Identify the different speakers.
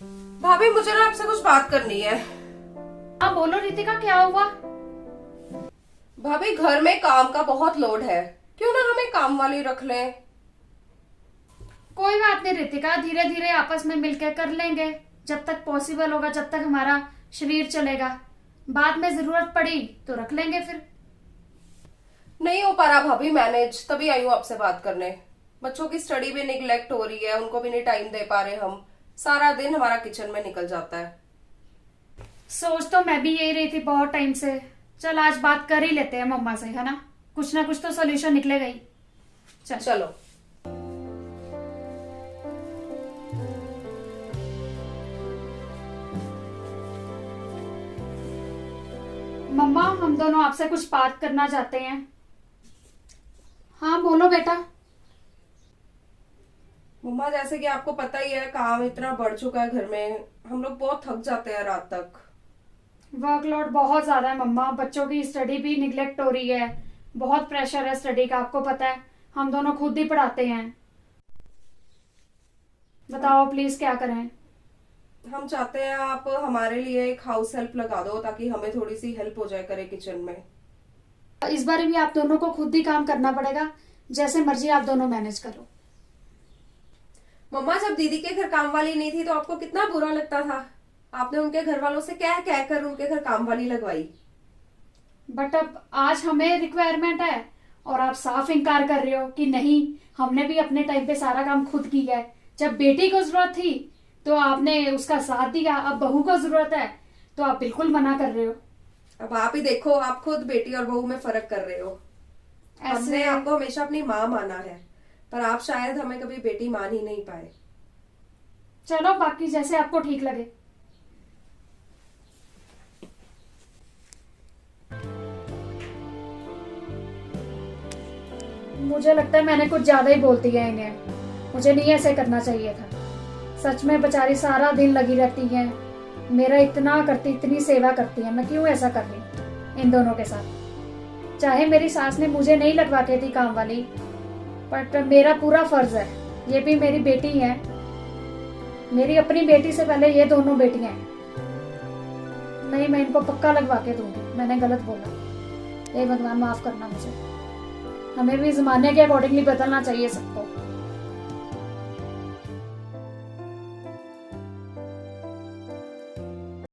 Speaker 1: भाभी मुझे ना आपसे कुछ बात करनी है।
Speaker 2: हाँ बोलो रितिका, क्या हुआ?
Speaker 1: भाभी घर में काम का बहुत लोड है, क्यों ना हमें काम वाली रख लें।
Speaker 2: कोई बात नहीं रितिका, धीरे धीरे आपस में मिलकर कर लेंगे, जब तक पॉसिबल होगा, जब तक हमारा शरीर चलेगा। बाद में जरूरत पड़ी तो रख लेंगे फिर।
Speaker 1: नहीं हो पा रहा भाभी मैनेज, तभी आई हूँ आपसे बात करने। बच्चों की स्टडी भी निगलेक्ट हो रही है, उनको भी नहीं टाइम दे पा रहे हम। सारा दिन हमारा किचन में निकल जाता है।
Speaker 2: सोच तो मैं भी यही रही थी बहुत टाइम से। चल आज बात कर ही लेते हैं मम्मा से, है ना? कुछ ना कुछ तो सोल्यूशन निकलेगा ही। चल
Speaker 1: चलो।
Speaker 2: मम्मा, हम दोनों आपसे कुछ बात करना चाहते हैं। हाँ बोलो बेटा।
Speaker 1: मम्मा जैसे कि आपको पता ही है, काम इतना बढ़ चुका है घर में, हम लोग बहुत थक जाते हैं रात तक।
Speaker 2: वर्कलोड बहुत ज्यादा है मम्मा, बच्चों की स्टडी भी निगलेक्ट हो रही है। बहुत प्रेशर है स्टडी का, आपको पता है। हम दोनों खुद ही पढ़ाते हैं। बताओ प्लीज क्या करें।
Speaker 1: हम चाहते हैं आप हमारे लिए एक हाउस हेल्प लगा दो, ताकि हमें थोड़ी सी हेल्प हो जाए करे किचन में।
Speaker 2: इस बार भी आप दोनों को खुद ही काम करना पड़ेगा, जैसे मर्जी आप दोनों मैनेज करो।
Speaker 1: मम्मा जब दीदी के घर काम वाली नहीं थी तो आपको कितना बुरा लगता था। आपने उनके घर वालों से कह कहकर उनके घर काम वाली लगवाई।
Speaker 2: बट अब आज हमें रिक्वायरमेंट है और आप साफ इनकार कर रहे हो कि नहीं, हमने भी अपने टाइम पे सारा काम खुद किया है। जब बेटी को जरूरत थी तो आपने उसका साथ दिया, अब बहू को जरूरत है तो आप बिल्कुल मना कर रहे हो।
Speaker 1: अब आप ही देखो, आप खुद बेटी और बहू में फर्क कर रहे हो। हमने
Speaker 2: ऐसे
Speaker 1: आपको हमेशा अपनी माँ माना है, पर आप शायद हमें कभी बेटी मान ही नहीं पाए।
Speaker 2: चलो, बाकी जैसे आपको ठीक लगे। मुझे लगता है मैंने कुछ ज्यादा ही बोल दिया इन्हें। मुझे नहीं ऐसे करना चाहिए था। सच में बेचारी सारा दिन लगी रहती है, मेरा इतना करती, इतनी सेवा करती है। मैं क्यों ऐसा कर रही हूँ इन दोनों के साथ? चाहे मेरी सास ने मुझे नहीं लगवा के थी काम वाली, बट मेरा पूरा फर्ज है। ये भी मेरी बेटी है, मेरी अपनी बेटी से पहले ये दोनों बेटियां हैं। नहीं, मैं इनको पक्का लगवा के दूंगी। मैंने गलत बोला, हे भगवान माफ करना मुझे। हमें भी जमाने के अकॉर्डिंगली बदलना चाहिए सबको।